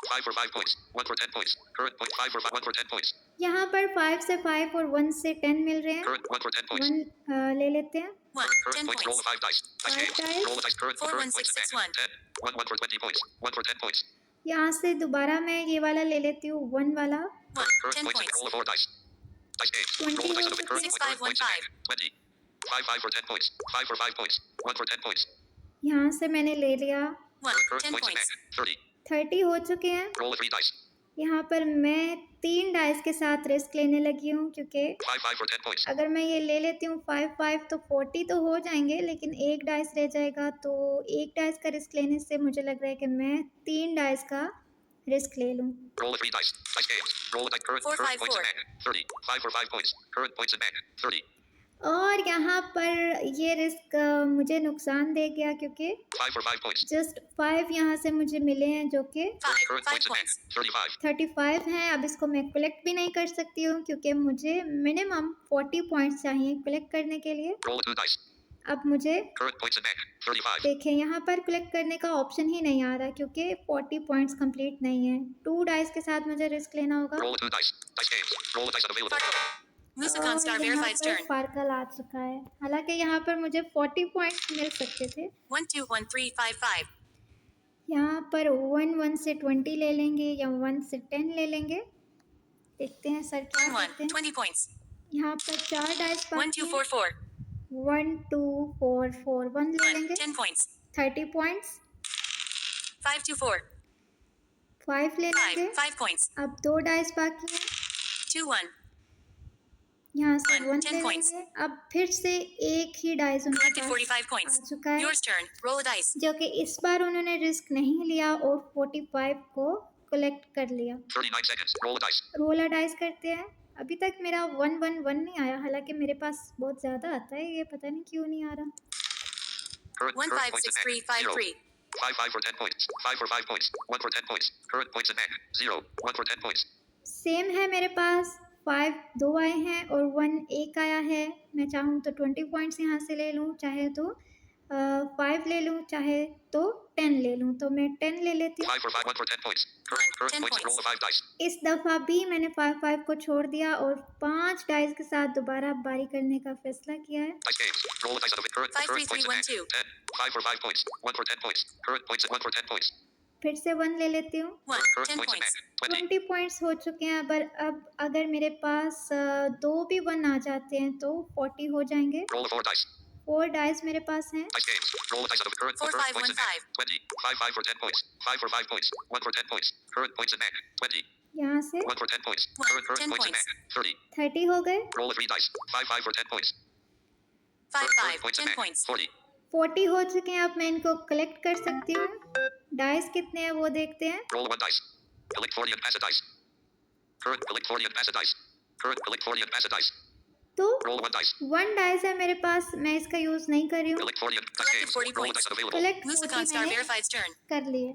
Speaker 2: 5 for 5 points. 1 for 10 points. Current point 5 for 1 for 10 points.
Speaker 1: यहाँ पर 5 से 5 और 1 से 10 मिल रहे हैं।
Speaker 2: Current 1 for 10 points.
Speaker 1: 1 ले लेते हैं।
Speaker 3: 1
Speaker 2: Current
Speaker 3: 10
Speaker 2: points. Roll
Speaker 3: points.
Speaker 2: a 5 dice. Dice
Speaker 1: 5
Speaker 2: game.
Speaker 1: dice।
Speaker 2: Roll a dice. Current
Speaker 3: 4
Speaker 2: current
Speaker 3: 1
Speaker 2: points
Speaker 3: 6
Speaker 2: in
Speaker 3: 6
Speaker 2: bank.
Speaker 3: 1.
Speaker 2: 10. 1 for 20 points. 1 for 10 points.
Speaker 1: यहाँ से दोबारा मैं ये वाला ले लेती हूँ, 1 वाला।
Speaker 3: 1
Speaker 2: Current
Speaker 3: 10
Speaker 2: points in
Speaker 3: points.
Speaker 2: roll a 4 dice. Dice game.
Speaker 1: 20
Speaker 2: Roll a dice
Speaker 1: हो
Speaker 2: on the
Speaker 1: चुके
Speaker 2: current
Speaker 1: हैं।
Speaker 2: point. Current points in bank. 20. 5 5 for 10 points. 5 for 5 points. 1 for 10 points.
Speaker 1: यहाँ से मैंने ले लिया।
Speaker 3: 1
Speaker 2: Current
Speaker 3: 10
Speaker 2: points in
Speaker 3: points.
Speaker 2: bank. 30.
Speaker 1: 30 हो चुके हैं।
Speaker 2: Roll a 3 dice.
Speaker 1: यहाँ पर मैं 3 डाइस के साथ रिस्क लेने लगी हूँ, क्योंकि
Speaker 2: 5 5 for 10 points.
Speaker 1: अगर मैं ये ले लेती हूँ 5 5 तो 40 तो हो जाएंगे, लेकिन 1 डाइस रह जाएगा। तो 1 डाइस का रिस्क लेने से मुझे लग रहा है कि मैं 3 डाइस का रिस्क ले लूँ।
Speaker 2: Roll a 3 dice. Dice games. Roll a dice. Current
Speaker 3: 4
Speaker 2: current
Speaker 3: 5
Speaker 2: points in
Speaker 3: 4.
Speaker 2: bank. 30. 5 for 5 points. Current points in bank. 30.
Speaker 1: और यहाँ पर ये रिस्क मुझे नुकसान दे गया, क्योंकि
Speaker 2: 5 for 5 points.
Speaker 1: जस्ट 5 यहाँ से मुझे मिले हैं, जो कि
Speaker 3: 5
Speaker 2: Current
Speaker 3: 5
Speaker 2: points in bank.
Speaker 3: points.
Speaker 2: 35.
Speaker 1: 35 हैं। अब इसको मैं कलेक्ट भी नहीं कर सकती हूँ, क्योंकि मुझे मिनिमम 40 पॉइंट्स चाहिए कलेक्ट करने के लिए।
Speaker 2: Roll a 2 dice.
Speaker 1: अब मुझे
Speaker 2: Current points in bank. 35.
Speaker 1: देखें, यहाँ पर कलेक्ट करने का ऑप्शन ही नहीं आ रहा, क्योंकि 40 पॉइंट्स कंप्लीट नहीं है। 2 डाइस के साथ मुझे रिस्क लेना होगा।
Speaker 2: Roll a 2 dice. Dice games. Roll a dice unavailable.
Speaker 3: Farkle. Musicon star
Speaker 1: और यहाँ
Speaker 3: verified
Speaker 1: पर
Speaker 3: turn.
Speaker 1: फार्कल आ चुका है। हालांकि यहाँ पर मुझे 40 पॉइंट्स मिल सकते थे।
Speaker 3: 1 2 1 3 5 5.
Speaker 1: यहाँ पर 1 से 20 ले लेंगे या 1 से 10 ले लेंगे। देखते हैं सर क्या
Speaker 3: 1
Speaker 1: करते
Speaker 3: 1
Speaker 1: हैं।
Speaker 3: 20 points.
Speaker 1: यहाँ पर 4 डाइस
Speaker 3: 1 2 4 4.
Speaker 1: 1 2 4 4 1 ले
Speaker 3: 1
Speaker 1: लेंगे।
Speaker 3: 10 points.
Speaker 1: 30 पॉइंट्स।
Speaker 3: 5 2 4.
Speaker 1: 5 ले
Speaker 3: 5
Speaker 1: लेंगे।
Speaker 3: 5 points.
Speaker 1: अब 2 डाइस बाकी हैं।
Speaker 3: 2 1.
Speaker 1: यहाँ से 1
Speaker 3: 10
Speaker 1: ले
Speaker 3: points.
Speaker 1: लेंगे। अब फिर से एक ही डाइस उनके
Speaker 3: Collected
Speaker 1: पास
Speaker 3: 45 points.
Speaker 1: आ चुका है,
Speaker 3: Yours turn. Roll a dice.
Speaker 1: जो कि इस बार उन्होंने रिस्क नहीं लिया और 45 को कलेक्ट कर लिया।
Speaker 2: 39 seconds. Roll a dice.
Speaker 1: रोला डाइस करते हैं। अभी तक मेरा 1 1 1 नहीं आया, हालांकि मेरे पास बहुत ज़्यादा आता है, ये पता नहीं क्यों नहीं आ रहा।
Speaker 2: Current
Speaker 3: 1
Speaker 2: current
Speaker 3: 5
Speaker 2: points in
Speaker 3: 6 3
Speaker 2: bank.
Speaker 3: 5
Speaker 2: 0.
Speaker 3: 3.
Speaker 2: 5 5 for 10 points. 5 for 5 points. 1 for 10 points. Current points in bank. 0. 1 for 10 points.
Speaker 1: Same है मेरे पास। 5 2 आए हैं और 1 1 आया है। मैं चाहूँ तो 20 पॉइंट्स यहाँ से ले लूँ, चाहे तो 5 ले लूँ, चाहे तो 10 ले लूँ। तो मैं 10 ले लेती हूँ।
Speaker 2: 5 for 5. 1 for 10 points. Current current
Speaker 3: 10
Speaker 2: points. Roll a 5 dice.
Speaker 1: इस दफ़ा भी मैंने 5 5 को छोड़ दिया और 5 डाइस के साथ दोबारा बारी करने का फैसला किया है।
Speaker 2: Dice games. Roll a dice on the current
Speaker 3: 5 3
Speaker 2: current
Speaker 3: 3
Speaker 2: points in
Speaker 3: 1
Speaker 2: bank.
Speaker 3: 2.
Speaker 2: 10. 5 for 5 points. 1 for 10 points. Current points 1 for 10 points.
Speaker 1: फिर से 1 ले लेती हूँ।
Speaker 3: 1
Speaker 2: Current
Speaker 3: 10
Speaker 2: points in
Speaker 3: points.
Speaker 2: bank. 20.
Speaker 1: 20 points हो चुके हैं। अब अगर मेरे पास 2 भी 1 आ जाते हैं तो 40 हो जाएंगे।
Speaker 2: Roll a 4 dice.
Speaker 1: 4 डाइस मेरे पास हैं।
Speaker 2: Dice games. Roll a dice on the current
Speaker 3: 4
Speaker 2: current
Speaker 3: 5
Speaker 2: points
Speaker 3: 1
Speaker 2: in bank. 20. 5 5 for 10 points. 5 for 5 points. 1 for 10 points. Current points in bank. 20.
Speaker 1: यहाँ से
Speaker 2: 1 for 10 points.
Speaker 3: 1
Speaker 2: Current current
Speaker 3: 10
Speaker 2: points in
Speaker 3: points.
Speaker 2: bank. 30.
Speaker 1: 30 हो गए।
Speaker 2: Roll a 3 dice. 5 5 for 10 points.
Speaker 3: 5
Speaker 2: Current
Speaker 3: 5
Speaker 2: points in
Speaker 3: 10
Speaker 2: bank.
Speaker 3: points.
Speaker 2: 40.
Speaker 1: 40 हो चुके हैं। अब मैं इनको कलेक्ट कर सकती हूँ। डाइस कितने हैं वो देखते हैं।
Speaker 2: Roll 1 dice. Collect 40 and pass a dice. Current collect 40 and pass a dice. Current collect 40 and pass a dice.
Speaker 1: तो
Speaker 2: Roll one dice.
Speaker 1: 1 डाइस है मेरे पास, मैं इसका यूज नहीं कर रही हूँ।
Speaker 2: Collect 40 dice
Speaker 3: Collected
Speaker 2: games.
Speaker 3: 40
Speaker 2: Roll a
Speaker 3: points.
Speaker 2: dice unavailable.
Speaker 1: Collect
Speaker 3: Musicon
Speaker 1: 40
Speaker 3: Star
Speaker 1: मैंने
Speaker 3: Verified's turn.
Speaker 1: कर लिए।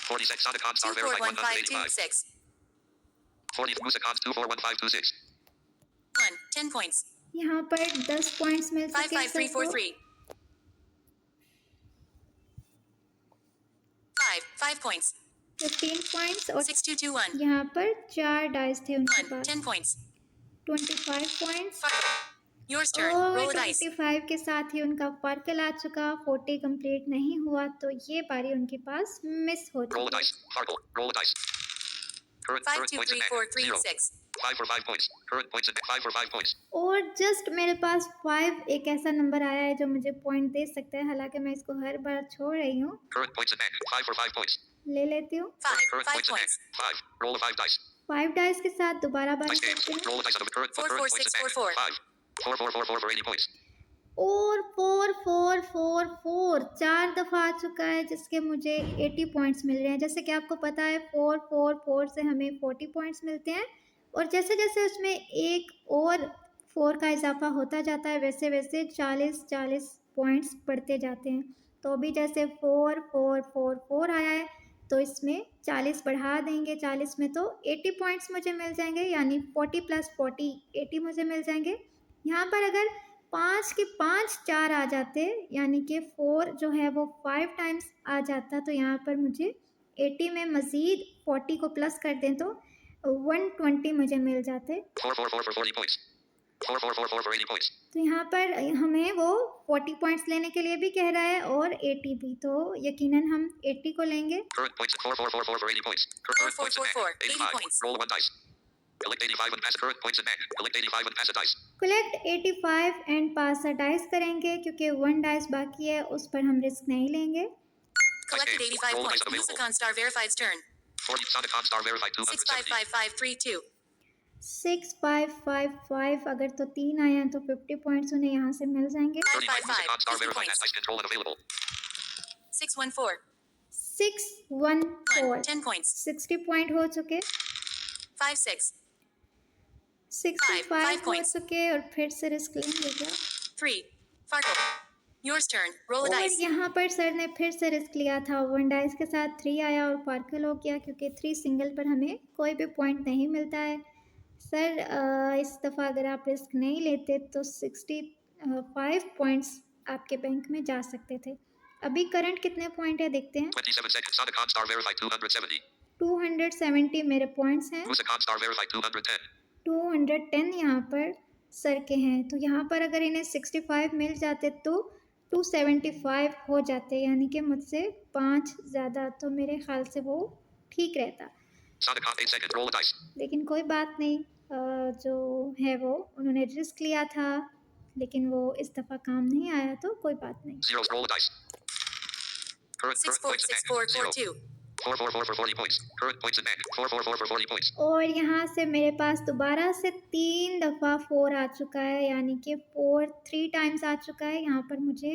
Speaker 2: 46 Sonicon Star Verified 185.
Speaker 3: 241526.
Speaker 2: 40 Musicons 241526.
Speaker 3: 1. 10 points.
Speaker 1: यहाँ पर 10 पॉइंट्स मिल चुके हैं सबको।
Speaker 3: 55343. 5 points.
Speaker 1: 15 पॉइंट्स और
Speaker 3: 6221.
Speaker 1: यहाँ पर 4 डाइस थे उनके
Speaker 3: 1.
Speaker 1: पास।
Speaker 3: 10 points.
Speaker 1: 25 points
Speaker 3: Yours turn.
Speaker 1: और
Speaker 3: Roll a dice.
Speaker 1: 25 के साथ ही उनका पर्कल आ चुका। 40 कंप्लीट नहीं हुआ तो ये बारी उनके पास मिस हो
Speaker 2: Roll a
Speaker 1: चुकी है।
Speaker 2: dice. Farkle. Roll a dice. Current points in bank. 0.
Speaker 3: 523436.
Speaker 2: 5 for 5 points. Current points in bank. 5 for 5 points.
Speaker 1: और जस्ट मेरे पास 5 एक ऐसा नंबर आया है जो मुझे पॉइंट दे सकता है, हालांकि मैं इसको हर बार छोड़ रही हूँ।
Speaker 2: Current points in bank. 5 for 5 points.
Speaker 1: ले लेती हूँ।
Speaker 3: 5
Speaker 2: points in
Speaker 3: points.
Speaker 2: bank. 5. Roll a 5 dice.
Speaker 1: 5 dice के साथ दोबारा बारी
Speaker 2: Dice games.
Speaker 1: करते हैं
Speaker 2: Roll a dice on the current points in bank.
Speaker 3: 44644.
Speaker 2: 5. 4444 for 80 points.
Speaker 1: और 4 4 4 4 4 दफ़ा आ चुका है जिसके मुझे 80 पॉइंट्स मिल रहे हैं। जैसे कि आपको पता है 4 4 4 से हमें 40 पॉइंट्स मिलते हैं और जैसे जैसे उसमें एक और 4 का इजाफा होता जाता है वैसे वैसे 40 40 पॉइंट्स बढ़ते जाते हैं। तो अभी जैसे 4 4 4 4 आया है तो इसमें 40 बढ़ा देंगे। 40 में तो 80 पॉइंट्स मुझे मिल जाएंगे, यानी 40 + 40 80 मुझे मिल जाएंगे। यहाँ पर अगर 5 के 5 4 आ जाते, यानी कि 4 जो है वो 5 टाइम्स आ जाता, तो यहाँ पर मुझे 80 में मज़ीद 40 को प्लस कर दें तो 120 मुझे मिल जाते।
Speaker 2: 444 for 40 points. 4444 for 80 points.
Speaker 1: तो यहाँ पर हमें वो 40 पॉइंट्स लेने के लिए भी कह रहा है और 80 भी, तो यकीनन हम 80 को लेंगे।
Speaker 2: Current points 4444 for 80 points. Current points in bank.
Speaker 3: 4444, 80
Speaker 2: 85.
Speaker 3: points.
Speaker 2: Roll one dice. Collect 85 and pass current points in bank. Collect 85 and pass a dice.
Speaker 1: Collect 85 and pass a dice करेंगे क्योंकि 1 डाइस बाकी है, उस पर हम रिस्क नहीं लेंगे।
Speaker 3: Collected 85
Speaker 2: Roll
Speaker 3: points.
Speaker 2: dice available.
Speaker 3: Musicon Star Verified's turn.
Speaker 2: 40 Sonicon Star Verified 270.
Speaker 3: 655532.
Speaker 1: 6555 अगर तो 3 आए हैं तो 50 पॉइंट्स उन्हें यहाँ से मिल जाएंगे।
Speaker 2: 35 Musicon Star
Speaker 3: 50
Speaker 2: Verified
Speaker 3: points.
Speaker 2: dice control unavailable.
Speaker 3: 614.
Speaker 1: 614
Speaker 3: 10 points.
Speaker 1: 60 point हो चुके।
Speaker 3: 56.
Speaker 1: 65
Speaker 3: 5
Speaker 1: हो
Speaker 3: points.
Speaker 1: चुके और फिर से रिस्क लेंगे क्या?
Speaker 3: 3. Farkle. Yours turn. Roll a
Speaker 1: और
Speaker 3: dice.
Speaker 1: यहाँ पर सर ने फिर से रिस्क लिया था। 1 डाइस के साथ 3 आया और पार्कल हो गया क्योंकि 3 सिंगल पर हमें कोई भी पॉइंट नहीं मिलता है। सर इस दफ़ा अगर आप रिस्क नहीं लेते तो 65 पॉइंट्स आपके बैंक में जा सकते थे। अभी करंट कितने पॉइंट है देखते हैं।
Speaker 2: 27 seconds. Sonicon Star Verified 270.
Speaker 1: 270 मेरे पॉइंट्स हैं।
Speaker 2: Musicon Star Verified 210.
Speaker 1: 210 यहाँ पर सर के हैं, तो यहाँ पर अगर इन्हें 65 मिल जाते तो 275 हो जाते, यानी कि मुझसे 5 ज़्यादा, तो मेरे ख्याल से वो ठीक रहता।
Speaker 2: Sonicon 8 seconds. Roll a dice.
Speaker 1: लेकिन कोई बात नहीं, जो है वो उन्होंने रिस्क लिया था लेकिन वो इस दफ़ा काम नहीं आया, तो कोई बात नहीं।
Speaker 2: Zeros. Roll a dice. Current points in bank. 0.
Speaker 3: 646442.
Speaker 2: 444 for 40 points. Current points in bank. 444 for 40 points.
Speaker 1: और यहाँ से मेरे पास दोबारा से 3 दफ़ा 4 आ चुका है, यानी कि 4 3 टाइम्स आ चुका है। यहाँ पर मुझे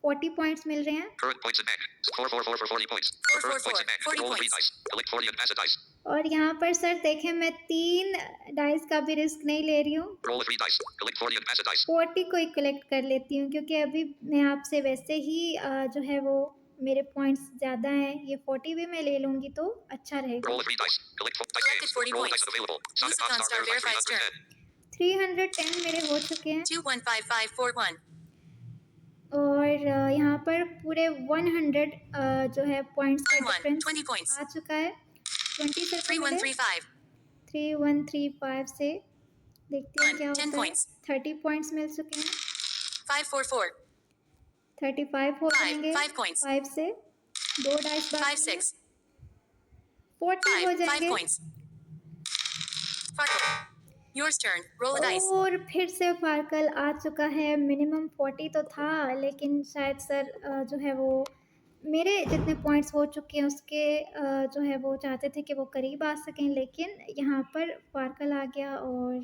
Speaker 1: 40 पॉइंट्स मिल रहे हैं।
Speaker 2: Current points in bank. 444 for 40 points. Current points in bank.
Speaker 3: 40
Speaker 2: Roll 3
Speaker 3: points.
Speaker 2: dice. Collect 40 and pass a dice.
Speaker 1: और यहाँ पर सर देखें, मैं 3 डाइस का भी रिस्क नहीं ले रही हूँ,
Speaker 2: Roll 3 dice. Collect 40 and pass a dice.
Speaker 1: 40 को ही कलेक्ट कर लेती हूँ क्योंकि अभी मैं आपसे वैसे ही जो है वो मेरे पॉइंट्स ज़्यादा हैं। ये 40 भी मैं ले लूँगी तो अच्छा रहेगा।
Speaker 2: Roll 3 dice. Collect 4 dice
Speaker 3: Collected
Speaker 2: games.
Speaker 3: 40
Speaker 2: Roll
Speaker 3: points.
Speaker 2: dice unavailable.
Speaker 3: Musicon
Speaker 2: Sonicon
Speaker 3: Star
Speaker 2: Star Verified
Speaker 3: Verified's
Speaker 2: 310.
Speaker 1: 310 मेरे हो चुके हैं
Speaker 3: 215541.
Speaker 1: और यहाँ पर पूरे 100 जो है पॉइंट्स का
Speaker 3: 21.
Speaker 1: Difference
Speaker 3: 20 points.
Speaker 1: आ चुका है। 20 से
Speaker 3: 3135.
Speaker 1: 3135 से देखते हैं
Speaker 3: 1.
Speaker 1: क्या
Speaker 3: 10
Speaker 1: होता है।
Speaker 3: points.
Speaker 1: 30 पॉइंट्स मिल चुके हैं।
Speaker 3: 544.
Speaker 1: 35 हो
Speaker 3: 5.
Speaker 1: जाएंगे।
Speaker 3: 5 points.
Speaker 1: 5 से 2 डाइस बाकी
Speaker 3: 5
Speaker 1: हैं।
Speaker 3: 6.
Speaker 1: 40 हो
Speaker 3: 5
Speaker 1: जाएंगे।
Speaker 3: points. Farkle. Yours turn. Roll a dice.
Speaker 1: और फिर से फार्कल आ चुका है। मिनिमम 40 तो था लेकिन शायद सर जो है वो मेरे जितने पॉइंट्स हो चुके हैं उसके जो है वो चाहते थे कि वो करीब आ सकें, लेकिन यहाँ पर फार्कल आ गया और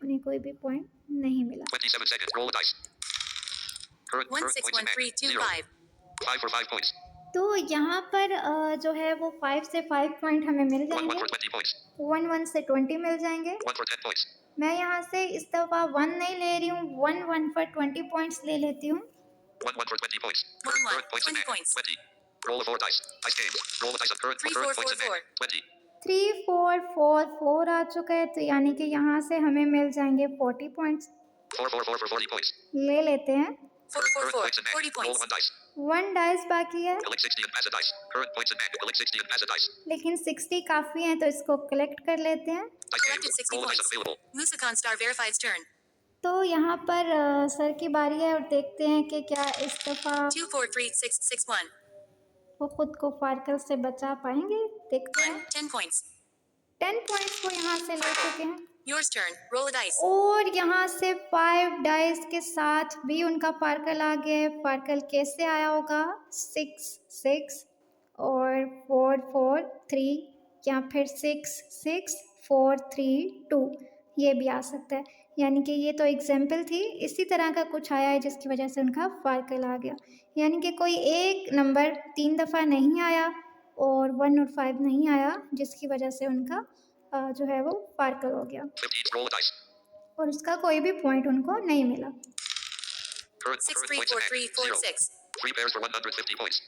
Speaker 1: उन्हें कोई भी पॉइंट नहीं मिला।
Speaker 2: 27 seconds. Roll a dice. Current points in bank. 0.
Speaker 3: 161325.
Speaker 2: 5 for 5 points.
Speaker 1: तो यहाँ पर जो है वो 5 से 5 पॉइंट हमें मिल
Speaker 2: 1
Speaker 1: जाएंगे,
Speaker 2: for 20 points.
Speaker 1: 1 से 20 मिल जाएंगे।
Speaker 2: 1 for 10 points.
Speaker 1: मैं यहाँ से इस दफ़ा 1 नहीं ले रही हूँ, 1 पर 20 पॉइंट्स ले लेती हूँ।
Speaker 2: 1 for 20 points.
Speaker 3: 1
Speaker 2: Current points in
Speaker 3: 20
Speaker 2: hand.
Speaker 3: points.
Speaker 2: 20. Roll of 4 dice. Dice games. Roll the dice of current
Speaker 3: 3 4
Speaker 2: points
Speaker 3: 4
Speaker 2: in hand.
Speaker 3: 4.
Speaker 2: 20.
Speaker 1: 3 4 4 4 आ चुका है, तो यानी कि यहाँ से हमें मिल जाएंगे 40 पॉइंट्स।
Speaker 2: 4 4 4 for 40 points.
Speaker 1: ले लेते हैं।
Speaker 3: 4 4
Speaker 2: Current
Speaker 3: 4.
Speaker 2: points in hand.
Speaker 3: 40
Speaker 2: Roll
Speaker 3: points.
Speaker 2: 1 dice.
Speaker 1: 1 dice बाकी है,
Speaker 2: Collect 60 and pass a dice. Current points in hand. Collect 60 and pass a dice.
Speaker 1: लेकिन 60 काफ़ी हैं, तो इसको कलेक्ट कर लेते हैं।
Speaker 2: Dice games.
Speaker 3: Collected 60
Speaker 2: Roll the dice
Speaker 3: points.
Speaker 2: available.
Speaker 3: Musicon Star Verified's turn.
Speaker 1: तो यहाँ पर सर की बारी है और देखते हैं कि क्या इस दफ़ा
Speaker 3: 2 4 3 6 6 1.
Speaker 1: वो खुद को फारकल से बचा पाएंगे। देखते
Speaker 3: 1
Speaker 1: हैं।
Speaker 3: 10 points.
Speaker 1: 10 पॉइंट्स को यहाँ से ले चुके हैं
Speaker 3: Yours turn. Roll a dice.
Speaker 1: और यहाँ से 5 डाइस के साथ भी उनका फारकल आ गया है। फारकल कैसे आया होगा? 6 6 और 4 4 3 या फिर 6 6 4 3 2, ये भी आ सकता है। यानी कि ये तो एग्जाम्पल थी, इसी तरह का कुछ आया है जिसकी वजह से उनका फारकल आ गया। यानी कि कोई एक नंबर 3 दफ़ा नहीं आया और 1 और 5 नहीं आया, जिसकी वजह से उनका जो है वो फारकल हो गया
Speaker 2: 15. Roll the dice.
Speaker 1: और उसका कोई भी पॉइंट उनको नहीं मिला।
Speaker 2: Current
Speaker 3: 6
Speaker 2: current
Speaker 3: 3
Speaker 2: points in
Speaker 3: 4
Speaker 2: hand.
Speaker 3: 3 4
Speaker 2: 0.
Speaker 3: 6.
Speaker 2: 3 pairs for 150 points.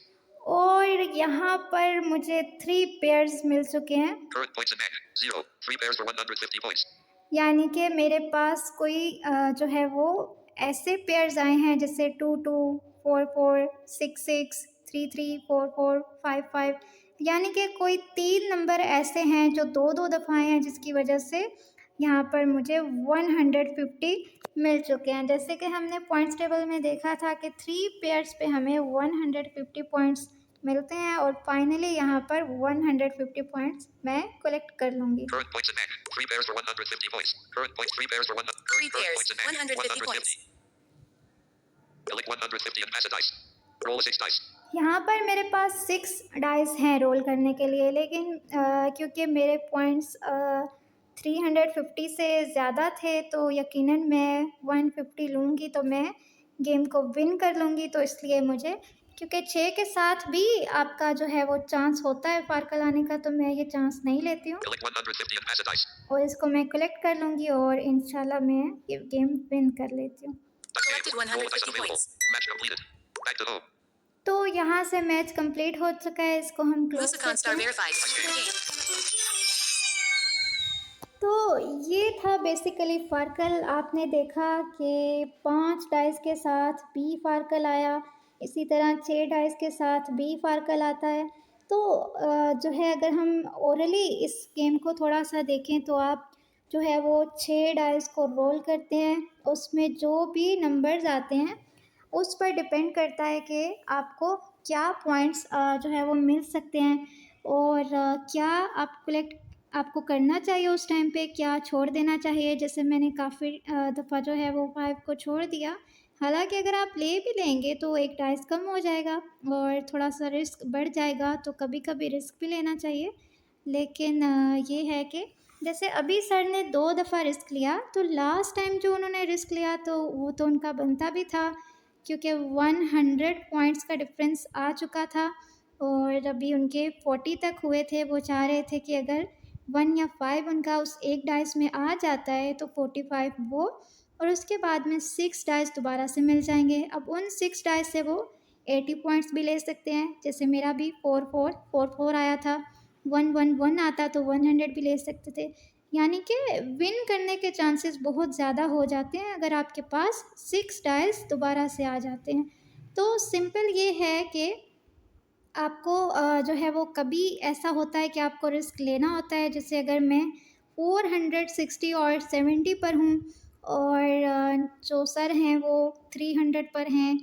Speaker 1: और यहाँ पर मुझे 3 पेयर्स मिल चुके हैं,
Speaker 2: Current points in hand. 0. 3 pairs for 150 points.
Speaker 1: यानी कि मेरे पास कोई जो है वो ऐसे पेयर्स आए हैं जैसे 2 2 4 4 6 6 3 3 4 4 5 5, यानी कि कोई 3 नंबर ऐसे हैं जो 2 दफ़ा आए हैं, जिसकी वजह से यहाँ पर मुझे 150 मिल चुके हैं। जैसे कि हमने पॉइंट्स टेबल में देखा था कि 3 पेयर्स पे हमें 150 पॉइंट्स मिलते हैं और फाइनली यहाँ पर 150 पॉइंट्स मैं कलेक्ट कर लूँगी।
Speaker 2: Current points in hand. 3 pairs for 150 points. Current points. 3 pairs for 100.
Speaker 3: 3 pairs.
Speaker 2: Points in hand.
Speaker 3: 150 points.
Speaker 2: Collect 150 and pass a dice. Roll 6 dice.
Speaker 1: यहाँ पर मेरे पास 6 डाइस हैं रोल करने के लिए, लेकिन क्योंकि मेरे पॉइंट्स 350 से ज़्यादा थे तो यकीनन मैं 150 लूँगी तो मैं गेम को विन कर लूँगी। तो इसलिए मुझे, क्योंकि 6 के साथ भी आपका जो है वो चांस होता है फारकल आने का, तो मैं ये चांस नहीं लेती हूँ
Speaker 2: Collect 150 and pass a dice.
Speaker 1: और इसको मैं कलेक्ट कर लूँगी और इंशाल्लाह मैं ये गेम विन कर लेती हूँ।
Speaker 2: Dice
Speaker 3: Collected
Speaker 2: games. Roll the dice
Speaker 3: 150
Speaker 2: available.
Speaker 3: points.
Speaker 2: Match completed. Back to home.
Speaker 1: तो यहाँ से मैच कंप्लीट हो चुका है, इसको हम क्लोज
Speaker 3: Musicon
Speaker 1: करते
Speaker 3: Star
Speaker 1: हैं।
Speaker 3: Verified. Game.
Speaker 1: तो ये था बेसिकली फारकल। आपने देखा कि 5 डाइस के साथ बी फारकल आया, इसी तरह 6 डाइस के साथ बी फारकल आता है। तो जो है अगर हम ओरली इस गेम को थोड़ा सा देखें तो आप जो है वो 6 डाइस को रोल करते हैं, उसमें जो भी नंबर्स आते हैं उस पर डिपेंड करता है कि आपको क्या पॉइंट्स जो है वो मिल सकते हैं और क्या आप कलेक्ट आपको करना चाहिए उस टाइम पे, क्या छोड़ देना चाहिए। जैसे मैंने काफ़ी दफ़ा जो है वो 5 को छोड़ दिया। हालांकि अगर आप ले भी लेंगे तो एक डाइस कम हो जाएगा और थोड़ा सा रिस्क बढ़ जाएगा, तो कभी कभी रिस्क भी लेना चाहिए। लेकिन ये है कि जैसे अभी सर ने 2 दफ़ा रिस्क लिया, तो लास्ट टाइम जो उन्होंने रिस्क लिया तो वो तो उनका बनता भी था, क्योंकि 100 पॉइंट्स का डिफरेंस आ चुका था और अभी उनके 40 तक हुए थे। वो चाह रहे थे कि अगर 1 या 5 उनका उस एक डाइस में आ जाता है तो 45 वो, और उसके बाद में 6 डाइस दोबारा से मिल जाएंगे। अब उन 6 डाइस से वो 80 पॉइंट्स भी ले सकते हैं। जैसे मेरा भी 4 4 4 4 आया था, 1 1 1 आता तो 100 भी ले सकते थे। यानी कि विन करने के चांसेस बहुत ज़्यादा हो जाते हैं अगर आपके पास 6 डाइस दोबारा से आ जाते हैं। तो सिंपल ये है कि आपको जो है वो कभी ऐसा होता है कि आपको रिस्क लेना होता है। जैसे अगर मैं 460 और 70 पर हूँ और जो सर हैं वो 300 पर हैं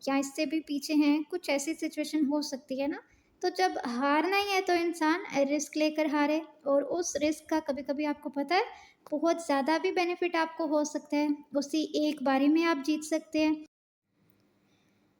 Speaker 1: या इससे भी पीछे हैं, कुछ ऐसी सिचुएशन हो सकती है ना। तो जब हारना ही है तो इंसान रिस्क लेकर हारे, और उस रिस्क का कभी कभी आपको पता है बहुत ज़्यादा भी बेनिफिट आपको हो सकता है, उसी एक बारी में आप जीत सकते हैं।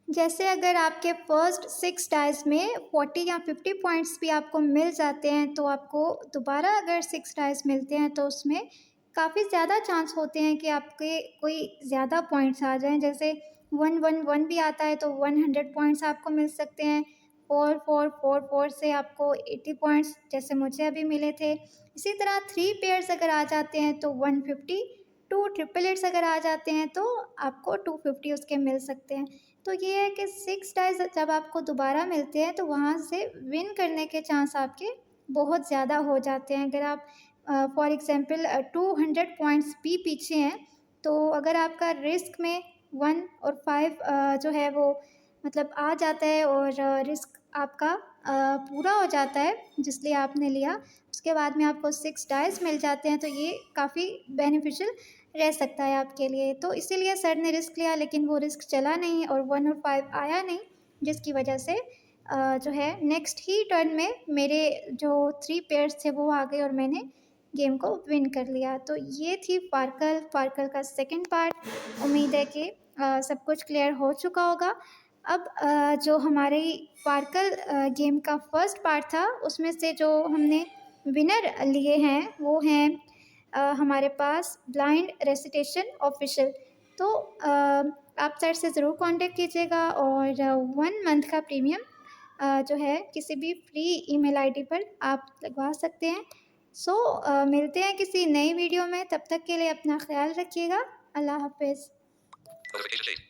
Speaker 1: जैसे अगर आपके फर्स्ट 6 डाइस में 40 या 50 पॉइंट्स भी आपको मिल जाते हैं, तो आपको दोबारा अगर 6 डाइस मिलते हैं तो उसमें काफ़ी ज़्यादा चांस होते हैं कि आपके कोई ज़्यादा पॉइंट्स आ जाएं। जैसे 1 1 1 भी आता है तो 100 पॉइंट्स आपको मिल सकते हैं, 4444 से आपको 80 पॉइंट्स जैसे मुझे अभी मिले थे। इसी तरह 3 पेयर्स अगर आ जाते हैं तो 150, 2 ट्रिपल एट्स अगर आ जाते हैं तो आपको 250 उसके मिल सकते हैं। तो ये है कि 6 डाइस जब आपको दोबारा मिलते हैं तो वहाँ से विन करने के चांस आपके बहुत ज़्यादा हो जाते हैं। अगर आप फॉर एग्ज़ाम्पल 200 पॉइंट्स भी पीछे हैं, तो अगर आपका रिस्क में 1 और 5 जो है वो मतलब आ जाता है और रिस्क आपका पूरा हो जाता है जिसलिए आपने लिया, उसके बाद में आपको 6 डाइस मिल जाते हैं, तो ये काफ़ी बेनिफिशियल रह सकता है आपके लिए। तो इसीलिए सर ने रिस्क लिया, लेकिन वो रिस्क चला नहीं और 1 और 5 आया नहीं, जिसकी वजह से जो है नेक्स्ट ही टर्न में मेरे जो 3 पेयर्स थे वो आ गए और मैंने गेम को विन कर लिया। तो ये थी स्पार्कल का सेकंड पार्ट। उम्मीद है कि सब कुछ क्लियर हो चुका होगा। अब जो हमारी स्पार्कल गेम का फर्स्ट पार्ट था, उसमें से जो हमने विनर लिए हैं वो हैं हमारे पास ब्लाइंड रेसिटेशन ऑफिशियल। तो आप सर से ज़रूर कांटेक्ट कीजिएगा और 1 मंथ का प्रीमियम जो है किसी भी फ्री ईमेल आईडी पर आप लगवा सकते हैं। सो मिलते हैं किसी नई वीडियो में, तब तक के लिए अपना ख्याल रखिएगा। अल्लाह हाफ़िज़।
Speaker 2: Notification shade.